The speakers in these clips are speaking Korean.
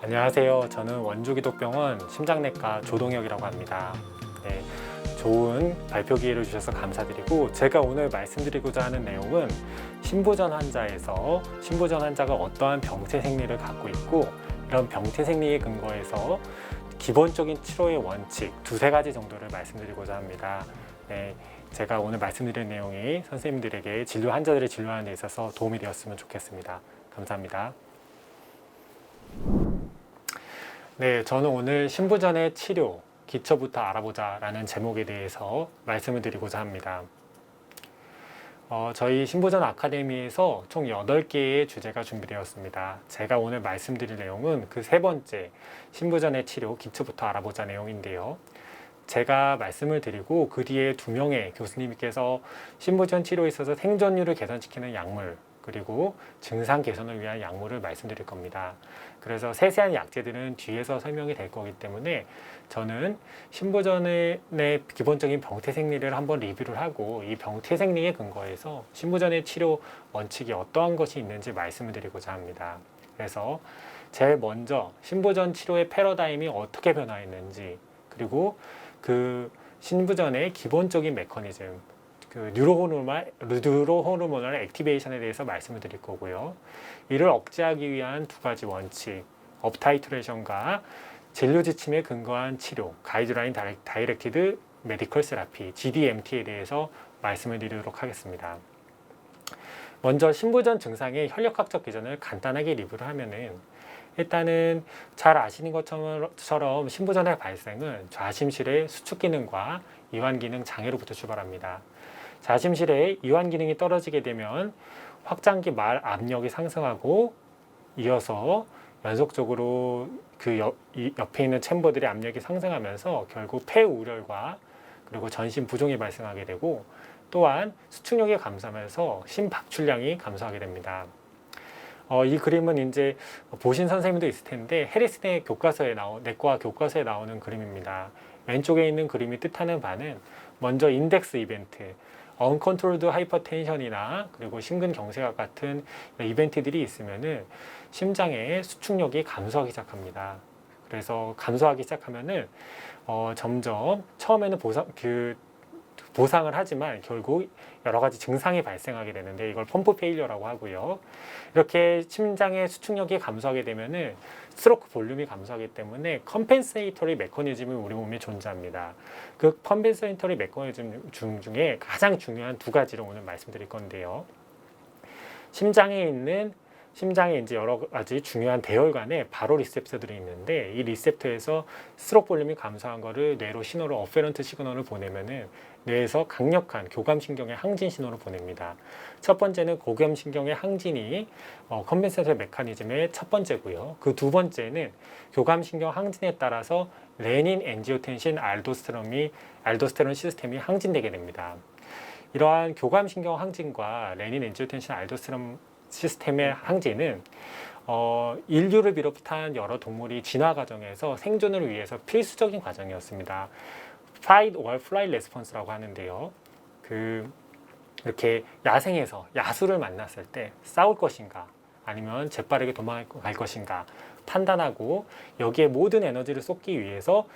안녕하세요. 저는 원주기독병원 심장내과 조동혁이라고 합니다. 네, 좋은 발표 기회를 주셔서 감사드리고, 제가 오늘 말씀드리고자 하는 내용은 신부전 환자가 어떠한 병태 생리를 갖고 있고, 이런 병태 생리에 근거해서 기본적인 치료의 원칙 두세 가지 정도를 말씀드리고자 합니다. 네, 제가 오늘 말씀드릴 내용이 선생님들에게 환자들을 진료하는 데 있어서 도움이 되었으면 좋겠습니다. 감사합니다. 네, 저는 오늘 신부전의 치료, 기초부터 알아보자 라는 제목에 대해서 말씀을 드리고자 합니다. 저희 신부전 아카데미에서 총 8개의 주제가 준비되었습니다. 제가 오늘 말씀드릴 내용은 그 세 번째, 신부전의 치료, 기초부터 알아보자 내용인데요. 제가 말씀을 드리고 그 뒤에 2명의 교수님께서 신부전 치료에 있어서 생존율을 개선시키는 약물, 그리고 증상 개선을 위한 약물을 말씀드릴 겁니다. 그래서 세세한 약제들은 뒤에서 설명이 될 거기 때문에 저는 신부전의 기본적인 병태 생리를 한번 리뷰를 하고, 이 병태 생리에 근거해서 신부전의 치료 원칙이 어떠한 것이 있는지 말씀을 드리고자 합니다. 그래서 제일 먼저 신부전 치료의 패러다임이 어떻게 변화했는지, 그리고 그 신부전의 기본적인 메커니즘, 그 뉴로호르몬al 액티베이션에 대해서 말씀을 드릴 거고요. 이를 억제하기 위한 2가지 원칙, 업타이트레이션과 진료 지침에 근거한 치료, 가이드라인 다이렉티드 메디컬 세라피, GDMT에 대해서 말씀을 드리도록 하겠습니다. 먼저 신부전 증상의 혈력학적 기전을 간단하게 리뷰를 하면은, 일단은 잘 아시는 것처럼 신부전의 발생은 좌심실의 수축 기능과 이완 기능 장애로부터 출발합니다. 좌심실의 이완 기능이 떨어지게 되면 확장기 말 압력이 상승하고, 이어서 연속적으로 그 옆에 있는 챔버들의 압력이 상승하면서 결국 폐우열과 그리고 전신 부종이 발생하게 되고, 또한 수축력이 감소하면서 심박출량이 감소하게 됩니다. 이 그림은 이제 보신 선생님도 있을 텐데 해리스네 내과 교과서에 나오는 그림입니다. 왼쪽에 있는 그림이 뜻하는 바는 먼저 인덱스 이벤트, 언컨트롤드 하이퍼텐션이나 그리고 심근경색과 같은 이벤트들이 있으면은 심장의 수축력이 감소하기 시작합니다. 그래서 감소하기 시작하면은 점점 처음에는 보상을 하지만 결국 여러 가지 증상이 발생하게 되는데, 이걸 펌프 페일러라고 하고요. 이렇게 심장의 수축력이 감소하게 되면은 스트로크 볼륨이 감소하기 때문에 컴펜세이터리 메커니즘이 우리 몸에 존재합니다. 그 컴펜세이터리 메커니즘 중에 가장 중요한 2가지를 오늘 말씀드릴 건데요. 심장에 이제 여러 가지 중요한 대혈관에 바로 리셉터들이 있는데, 이 리셉터에서 스트로크 볼륨이 감소한 거를 뇌로 신호를 어페런트 시그널을 보내면은 뇌에서 강력한 교감신경의 항진 신호를 보냅니다. 첫 번째는 고감신경의 항진이 컴펜세이터 메커니즘의 첫 번째고요. 그 2번째는 교감신경 항진에 따라서 레닌, 엔지오텐신, 알도스테론 시스템이 항진되게 됩니다. 이러한 교감신경 항진과 레닌, 엔지오텐신, 알도스테론 시스템의 항진은 인류를 비롯한 여러 동물이 진화 과정에서 생존을 위해서 필수적인 과정이었습니다. Fight or Flight Response라고 하는데요. 이렇게 야생에서 야수를 만났을 때 싸울 것인가 아니면 재빠르게 도망갈 것인가 판단하고, 여기에 모든 에너지를 쏟기 위해서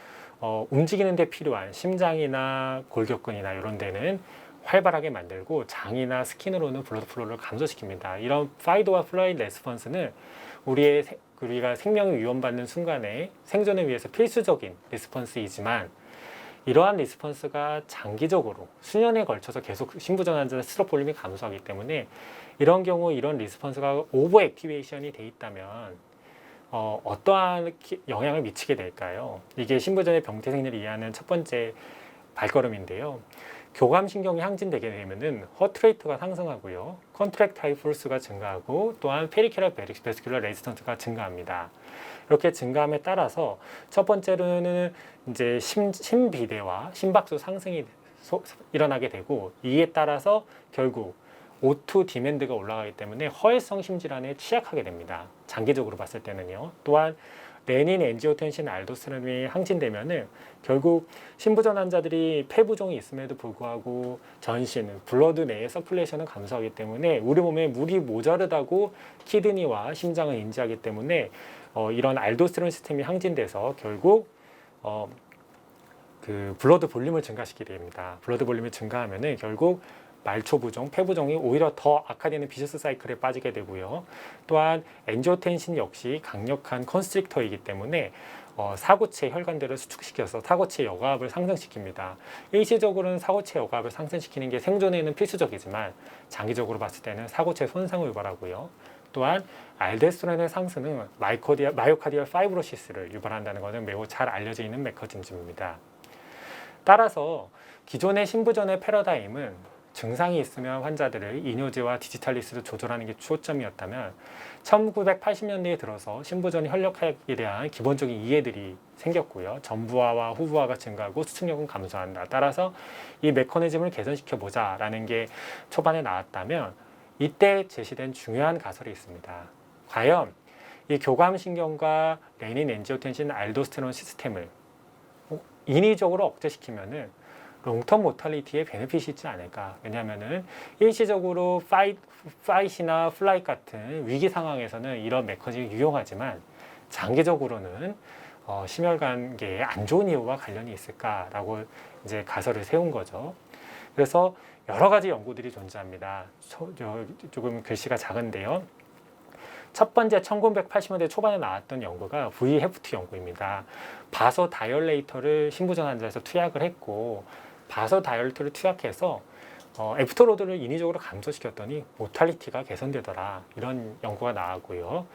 움직이는 데 필요한 심장이나 골격근이나 이런 데는 활발하게 만들고, 장이나 스킨으로는 블러드 플로우를 감소시킵니다. 이런 Fight or Flight Response는 우리가 생명이 위험받는 순간에 생존을 위해서 필수적인 리스폰스이지만, 이러한 리스폰스가 장기적으로 수년에 걸쳐서 계속 신부전 환자의 스트로크 볼륨이 감소하기 때문에, 이런 경우 이런 리스폰스가 오버 액티베이션이 돼 있다면 어떠한 영향을 미치게 될까요? 이게 신부전의 병태 생리를 이해하는 첫 번째 발걸음인데요. 교감신경이 항진되게 되면은 허트레이트가 상승하고요, 컨트랙타일 포스가 증가하고, 또한 페리큐럴 베스큘러 레지스턴스가 증가합니다. 이렇게 증가함에 따라서 첫 번째로는 이제 심비대와 심박수 상승이 일어나게 되고, 이에 따라서 결국 O2 디맨드가 올라가기 때문에 허혈성 심질환에 취약하게 됩니다. 장기적으로 봤을 때는요. 또한 레닌, 엔지오텐신, 알도스테론이 항진되면은 결국 신부전 환자들이 폐부종이 있음에도 불구하고 전신, 블러드 내의 서큘레이션은 감소하기 때문에 우리 몸에 물이 모자르다고 키드니와 심장을 인지하기 때문에 이런 알도스테론 시스템이 항진돼서 결국 그 블러드 볼륨을 증가시키게 됩니다. 블러드 볼륨이 증가하면은 결국 말초부종, 폐부종이 오히려 더 악화되는 비셔스 사이클에 빠지게 되고요. 또한 엔지오텐신 역시 강력한 컨스트릭터이기 때문에 사고체 혈관들을 수축시켜서 사고체 여과압을 상승시킵니다. 일시적으로는 사고체 여과압을 상승시키는 게 생존에는 필수적이지만 장기적으로 봤을 때는 사고체 손상을 유발하고요. 또한 알도스테론의 상승은 마이오카디얼 파이브로시스를 유발한다는 것은 매우 잘 알려져 있는 메커니즘입니다. 따라서 기존의 신부전의 패러다임은 증상이 있으면 환자들을 이뇨제와 디지탈리스로 조절하는 게 초점이었다면 1980년대에 들어서 신부전 혈력학에 대한 기본적인 이해들이 생겼고요. 전부화와 후부화가 증가하고 수축력은 감소한다. 따라서 이 메커니즘을 개선시켜 보자라는 게 초반에 나왔다면 이때 제시된 중요한 가설이 있습니다. 과연 이 교감신경과 레닌, 엔지오텐신, 알도스테론 시스템을 인위적으로 억제시키면은 롱텀 모탈리티에 베네핏이 있지 않을까. 왜냐하면은 일시적으로 파이시나 플라잇 같은 위기 상황에서는 이런 메커니즘이 유용하지만 장기적으로는 심혈관계에 안 좋은 이유와 관련이 있을까라고 이제 가설을 세운 거죠. 그래서 여러 가지 연구들이 존재합니다. 조금 글씨가 작은데요. 첫 번째 1980년대 초반에 나왔던 연구가 VFT 연구입니다. 바소 다이얼레이터를 신부전 환자에서 투약을 했고 바소 다이얼레이터를 투약해서 애프터로드를 인위적으로 감소시켰더니 모탈리티가 개선되더라. 이런 연구가 나왔고요.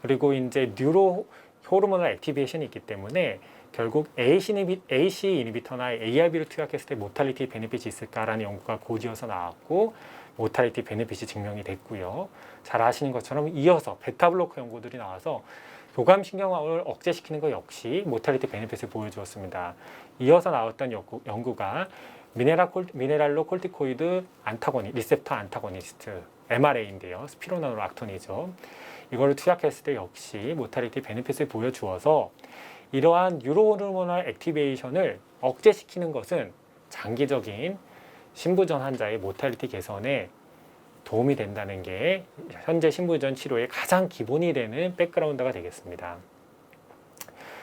그리고 이제 뉴로 호르몬al 액티베이션이 있기 때문에 결국 AC 이니비터나 ARB를 투약했을 때 모탈리티 베네핏이 있을까라는 연구가 곧이어서 나왔고 모탈리티 베네핏이 증명이 됐고요. 잘 아시는 것처럼 이어서 베타블로커 연구들이 나와서 교감신경을 억제시키는 것 역시 모탈리티 베네핏을 보여주었습니다. 이어서 나왔던 연구가 미네랄로 콜티코이드 리셉터 안타고니스트 MRA인데요. 스피로나노락톤이죠. 이거를 투약했을 때 역시 모탈리티 베네핏을 보여주어서 이러한 뉴로호르모널 액티베이션을 억제시키는 것은 장기적인 신부전 환자의 모탈리티 개선에 도움이 된다는 게 현재 신부전 치료의 가장 기본이 되는 백그라운드가 되겠습니다.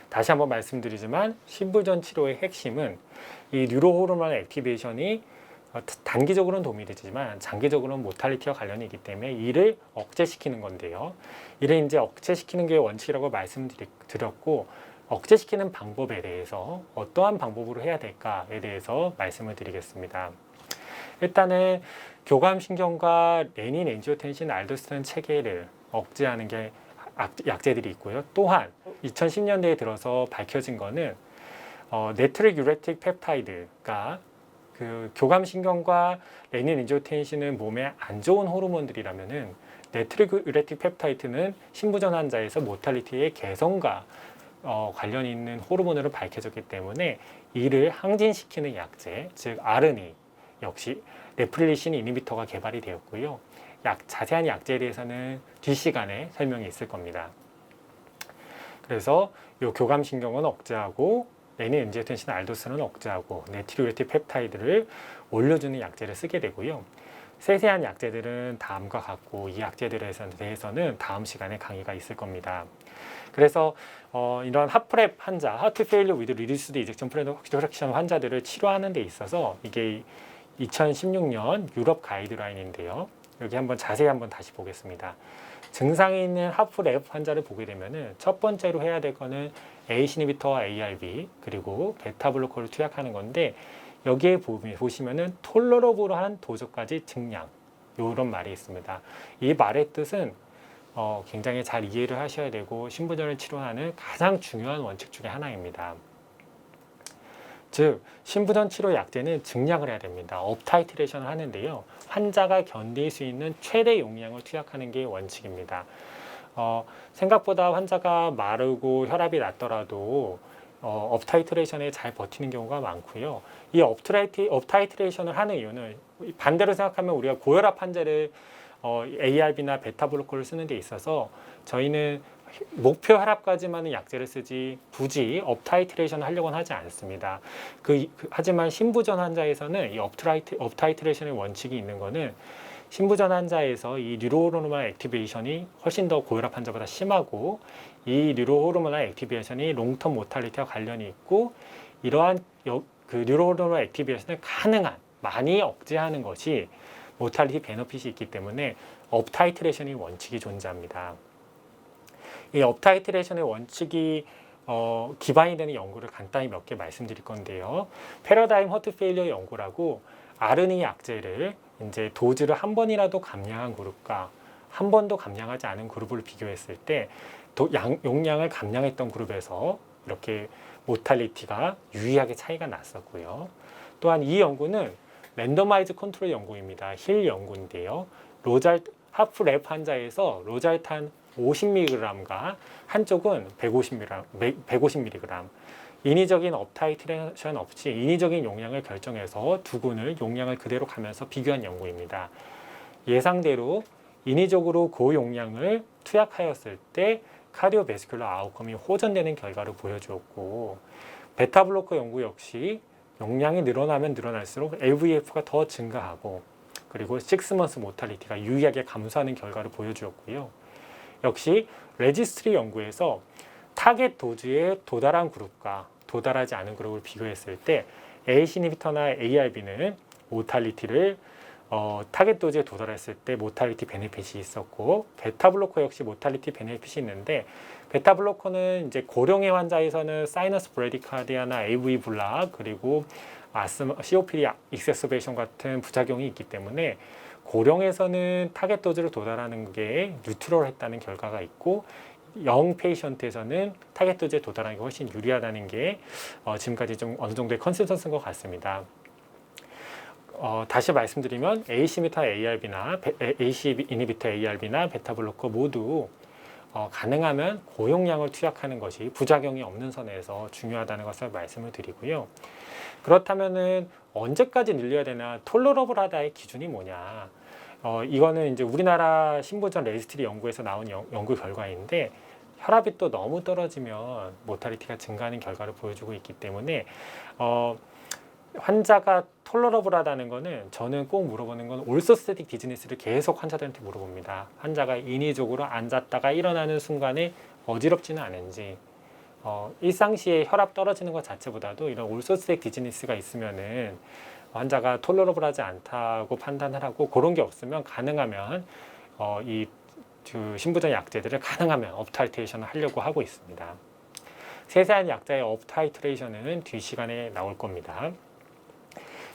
다시 한번 말씀드리지만 신부전 치료의 핵심은 이 뉴로호르몬 액티베이션이 단기적으로는 도움이 되지만 장기적으로는 모탈리티와 관련이 있기 때문에 이를 억제시키는 건데요. 이를 이제 억제시키는 게 원칙이라고 말씀드렸고 억제시키는 방법에 대해서 어떠한 방법으로 해야 될까에 대해서 말씀을 드리겠습니다. 일단은 교감신경과 레닌, 엔지오텐신, 알도스테론 체계를 억제하는 게 약제들이 있고요. 또한 2010년대에 들어서 밝혀진 거는 네트릭 유레틱 펩타이드가 그 교감신경과 레닌, 엔지오텐신은 몸에 안 좋은 호르몬들이라면은 네트릭 유레틱 펩타이드는 신부전 환자에서 모탈리티의 개선과 관련이 있는 호르몬으로 밝혀졌기 때문에 이를 항진시키는 약제, 즉 아르니 역시 네플릴리신 이니비터가 개발이 되었고요. 자세한 약제에 대해서는 뒷시간에 설명이 있을 겁니다. 그래서 이 교감신경은 억제하고 레닌, 엔지오텐신, 알도스테론은 억제하고 네트리우레틱 펩타이드를 올려주는 약제를 쓰게 되고요. 세세한 약제들은 다음과 같고 이 약제들에 대해서는 다음 시간에 강의가 있을 겁니다. 그래서 이런 하프랩 환자, 하트 페일리어 위드 리듀스드 이젝션 프랙션 환자들을 치료하는 데 있어서 이게 2016년 유럽 가이드라인인데요. 여기 한번 자세히 한번 다시 보겠습니다. 증상이 있는 하프랩 환자를 보게 되면은 첫 번째로 해야 될 거는 ACE 이니비터와 ARB 그리고 베타블로커를 투약하는 건데 여기에 보시면은 톨러러블한 도저까지 증량 이런 말이 있습니다. 이 말의 뜻은 굉장히 잘 이해를 하셔야 되고 신부전을 치료하는 가장 중요한 원칙 중에 하나입니다. 즉 신부전 치료 약제는 증량을 해야 됩니다. 업타이트레이션을 하는데요. 환자가 견딜 수 있는 최대 용량을 투약하는 게 원칙입니다. 생각보다 환자가 마르고 혈압이 낮더라도 업타이트레이션에 잘 버티는 경우가 많고요. 이 업타이트레이션을 하는 이유는 반대로 생각하면 우리가 고혈압 환자를 ARB나 베타블로커를 쓰는 데 있어서 저희는 목표 혈압까지만은 약제를 쓰지 굳이 업타이트레이션을 하려고는 하지 않습니다. 하지만 신부전 환자에서는 이 업타이트레이션의 원칙이 있는 거는 신부전 환자에서 이 뉴로호르몬 액티베이션이 훨씬 더 고혈압 환자보다 심하고 이 뉴로호르몬 액티베이션이 롱텀 모탈리티와 관련이 있고 이러한 그 뉴로호르몬 액티베이션을 가능한 많이 억제하는 것이 모탈리티 베너핏이 있기 때문에 업타이트레이션의 원칙이 존재합니다. 이 업타이트레이션의 원칙이 기반이 되는 연구를 간단히 몇 개 말씀드릴 건데요. 패러다임 허트 페일리어 연구라고 RNA 약제를 이제 도즈를 한 번이라도 감량한 그룹과 한 번도 감량하지 않은 그룹을 비교했을 때 용량을 감량했던 그룹에서 이렇게 모탈리티가 유의하게 차이가 났었고요. 또한 이 연구는 랜더마이즈 컨트롤 연구입니다. 힐 연구인데요. 하프랩 환자에서 로잘탄 50mg과 한쪽은 150mg, 인위적인 업타이트레이션 없이 인위적인 용량을 결정해서 두 군을 용량을 그대로 가면서 비교한 연구입니다. 예상대로 인위적으로 고용량을 투약하였을 때 카디오베스큘러 아웃컴이 호전되는 결과를 보여주었고, 베타블로커 연구 역시 용량이 늘어나면 늘어날수록 LVEF가 더 증가하고 그리고 6month 모탈리티가 유의하게 감소하는 결과를 보여주었고요. 역시 레지스트리 연구에서 타겟 도즈에 도달한 그룹과 도달하지 않은 그룹을 비교했을 때 ACE 이니비터나 ARB는 모탈리티를 타겟 도즈에 도달했을 때 모탈리티 베네핏이 있었고, 베타블로커 역시 모탈리티 베네핏이 있는데, 베타블로커는 이제 고령의 환자에서는 사이너스 브레디카디아나 AV 블락 그리고 아스마, COPD 익세서베이션 같은 부작용이 있기 때문에 고령에서는 타겟 도즈로 도달하는 게 뉴트럴했다는 결과가 있고, 영 페이션트에서는 타겟 도즈에 도달하는 게 훨씬 유리하다는 게 지금까지 좀 어느 정도의 컨센서스인 것 같습니다. 다시 말씀드리면 AC 이니비터 ARB나 베타블로커 모두 가능하면 고용량을 투약하는 것이 부작용이 없는 선에서 중요하다는 것을 말씀을 드리고요. 그렇다면은 언제까지 늘려야 되나, 톨러러블하다의 기준이 뭐냐? 이거는 이제 우리나라 신부전 레지스트리 연구에서 나온 연구 결과인데, 혈압이 또 너무 떨어지면 모탈리티가 증가하는 결과를 보여주고 있기 때문에 환자가 톨러러블하다는 거는 저는 꼭 물어보는 건 올소스테틱 디즈니스를 계속 환자들한테 물어봅니다. 환자가 인위적으로 앉았다가 일어나는 순간에 어지럽지는 않은지, 일상시에 혈압 떨어지는 것 자체보다도 이런 올소스텍 디즈니스가 있으면은 환자가 톨러러블하지 않다고 판단을 하고, 그런 게 없으면 가능하면 이 신부전 약제들을 가능하면 업타이트레이션을 하려고 하고 있습니다. 세세한 약자의 업타이트레이션은 뒤 시간에 나올 겁니다.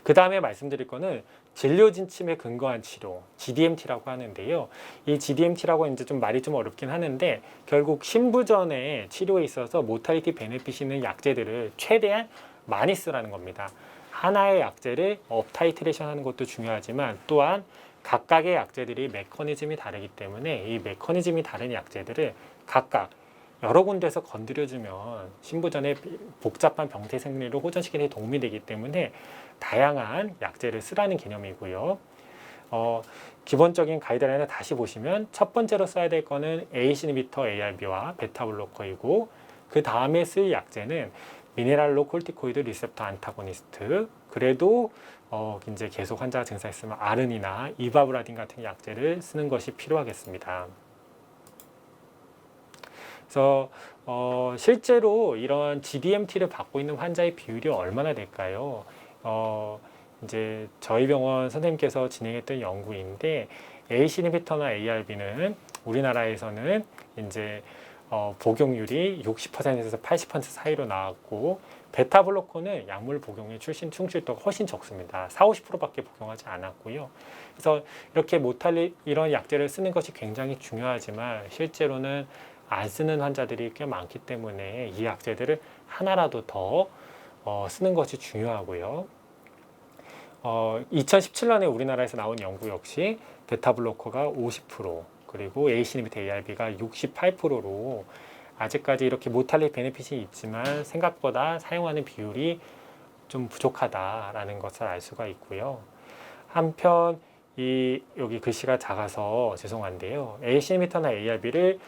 그 다음에 말씀드릴 거는 진료 진침에 근거한 치료, GDMT라고 하는데요. 이 GDMT라고 이제 좀 말이 좀 어렵긴 하는데, 결국 신부전의 치료에 있어서 모탈리티 베네핏이 있는 약제들을 최대한 많이 쓰라는 겁니다. 하나의 약제를 업타이트레이션 하는 것도 중요하지만, 또한 각각의 약제들이 메커니즘이 다르기 때문에 이 메커니즘이 다른 약제들을 각각 여러 군데서 건드려주면 신부전의 복잡한 병태 생리를 호전시키는 데 도움이 되기 때문에 다양한 약제를 쓰라는 개념이고요. 기본적인 가이드라인을 다시 보시면 첫 번째로 써야 될 거는 ACE 이니비터 ARB와 베타블로커이고, 그 다음에 쓸 약제는 미네랄로 콜티코이드 리셉터 안타고니스트, 그래도 이제 계속 환자가 증상 있으면 아른이나 이바브라딘 같은 약제를 쓰는 것이 필요하겠습니다. 그래서 실제로 이런 GDMT를 받고 있는 환자의 비율이 얼마나 될까요? 이제 저희 병원 선생님께서 진행했던 연구인데, ACE 이니비터나 ARB는 우리나라에서는 이제 복용률이 60%에서 80% 사이로 나왔고, 베타블로커는 약물 복용의 충실도가 훨씬 적습니다. 40-50%밖에 복용하지 않았고요. 그래서 이렇게 이런 약제를 쓰는 것이 굉장히 중요하지만 실제로는 안 쓰는 환자들이 꽤 많기 때문에 이 약제들을 하나라도 더 쓰는 것이 중요하고요. 2017년에 우리나라에서 나온 연구 역시 베타블로커가 50%, 그리고 ACE 이니비터 ARB가 68%로 아직까지 이렇게 모탈리티 베네핏이 있지만 생각보다 사용하는 비율이 좀 부족하다라는 것을 알 수가 있고요. 한편 여기 글씨가 작아서 죄송한데요. ACE 이니비터나 ARB를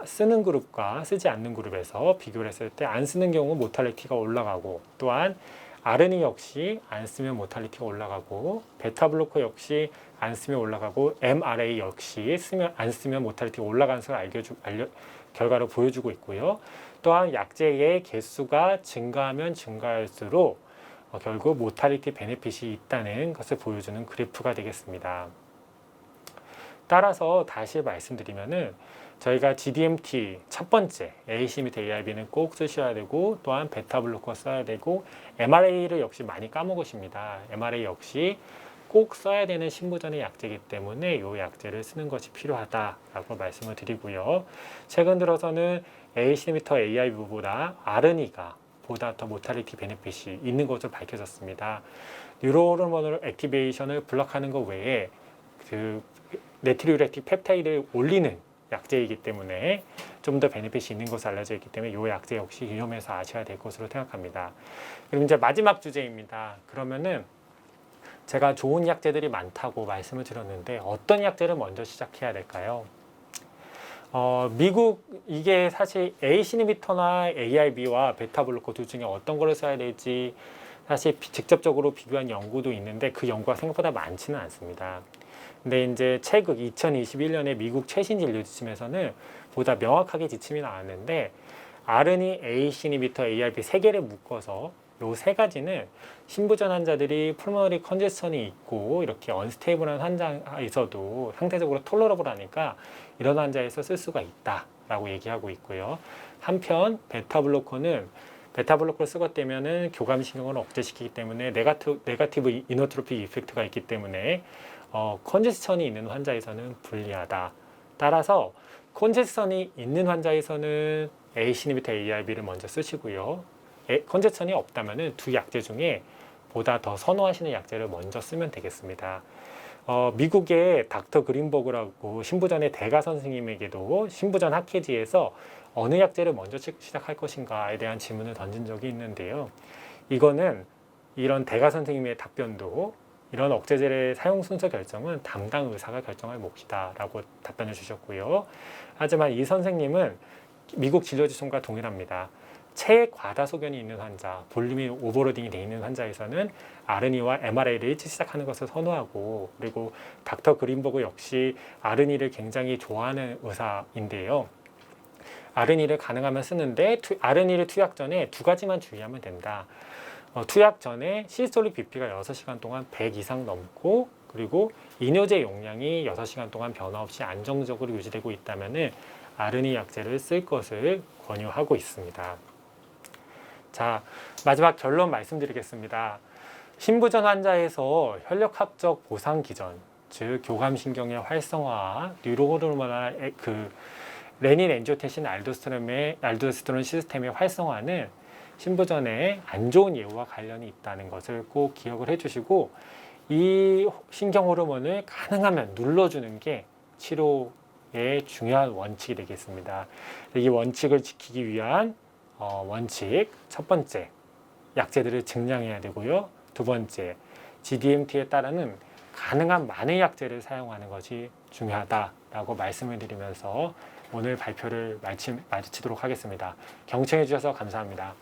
쓰는 그룹과 쓰지 않는 그룹에서 비교를 했을 때 안 쓰는 경우 모탈리티가 올라가고, 또한 아르니 역시 안 쓰면 모탈리티가 올라가고, 베타블로커 역시 안 쓰면 올라가고, MRA 역시 안 쓰면 모탈리티가 올라가는 것을 결과로 보여주고 있고요. 또한 약제의 개수가 증가하면 증가할수록 결국 모탈리티 베네핏이 있다는 것을 보여주는 그래프가 되겠습니다. 따라서 다시 말씀드리면은 저희가 GDMT 첫 번째 AC 및 ARB는 꼭 쓰셔야 되고, 또한 베타블로커 써야 되고, MRA를 역시 많이 까먹으십니다. MRA 역시 꼭 써야 되는 신부전의 약제이기 때문에 이 약제를 쓰는 것이 필요하다라고 말씀을 드리고요. 최근 들어서는 AC-inhibitor ARB보다 아르니가 보다 더 모탈리티 베네핏이 있는 것으로 밝혀졌습니다. 뉴로호르몬 액티베이션을 블록하는 것 외에 그 네트리우레틱 펩타이드를 올리는 약제이기 때문에 좀 더 베네핏이 있는 것으로 알려져 있기 때문에 이 약제 역시 위험해서 아셔야 될 것으로 생각합니다. 그럼 이제 마지막 주제입니다. 그러면은 제가 좋은 약제들이 많다고 말씀을 드렸는데 어떤 약제를 먼저 시작해야 될까요? 미국 이게 사실 AC 이니비터나 ARB와 베타블로커 둘 중에 어떤 거를 써야 될지 사실 직접적으로 비교한 연구도 있는데 그 연구가 생각보다 많지는 않습니다. 근데 이제 최근 2021년에 미국 최신 진료 지침에서는 보다 명확하게 지침이 나왔는데 아르니, AC 이니비터, ARB 세 개를 묶어서 요 세 가지는 신부전 환자들이 풀모너리 컨제스션이 있고 이렇게 언스테이블한 환자에서도 상대적으로 톨러러블하니까 이런 환자에서 쓸 수가 있다라고 얘기하고 있고요. 한편 베타블로커를 쓰게 되면은 교감신경을 억제시키기 때문에 네가티브 이노트로픽 이펙트가 있기 때문에 컨제스션이 있는 환자에서는 불리하다. 따라서 컨제스션이 있는 환자에서는 AC 이니비터 ARB를 먼저 쓰시고요. 컨제스션이 없다면은 두 약제 중에 보다 더 선호하시는 약제를 먼저 쓰면 되겠습니다. 미국의 닥터 그린버그라고 신부전의 대가 선생님에게도 신부전 학회지에서 어느 약제를 먼저 시작할 것인가에 대한 질문을 던진 적이 있는데요. 이거는 이런 대가 선생님의 답변도 이런 억제제의 사용 순서 결정은 담당 의사가 결정할 몫이다 라고 답변을 주셨고요. 하지만 이 선생님은 미국 진료지침과 동일합니다. 체과다 소견이 있는 환자, 볼륨이 오버로딩이 되어 있는 환자에서는 아르니와 MRA를 일찍 시작하는 것을 선호하고, 그리고 닥터 그린버그 역시 아르니를 굉장히 좋아하는 의사인데요. 아르니를 가능하면 쓰는데 아르니를 투약 전에 두 가지만 주의하면 된다. 투약 전에 시스톨릭 BP가 6시간 동안 100 이상 넘고, 그리고 이뇨제 용량이 6시간 동안 변화 없이 안정적으로 유지되고 있다면 아르니 약제를 쓸 것을 권유하고 있습니다. 자, 마지막 결론 말씀드리겠습니다. 신부전 환자에서 혈력학적 보상 기전, 즉 교감신경의 활성화, 뉴로호르몬al 레닌, 엔지오텐신, 알도스테론 시스템의 활성화는 신부전에 안 좋은 예후와 관련이 있다는 것을 꼭 기억을 해주시고, 이 신경 호르몬을 가능하면 눌러주는 게 치료의 중요한 원칙이 되겠습니다. 이 원칙을 지키기 위한 원칙, 첫 번째, 약제들을 증량해야 되고요. 두 번째, GDMT에 따르는 가능한 많은 약제를 사용하는 것이 중요하다라고 말씀을 드리면서 오늘 발표를 마치도록 하겠습니다. 경청해 주셔서 감사합니다.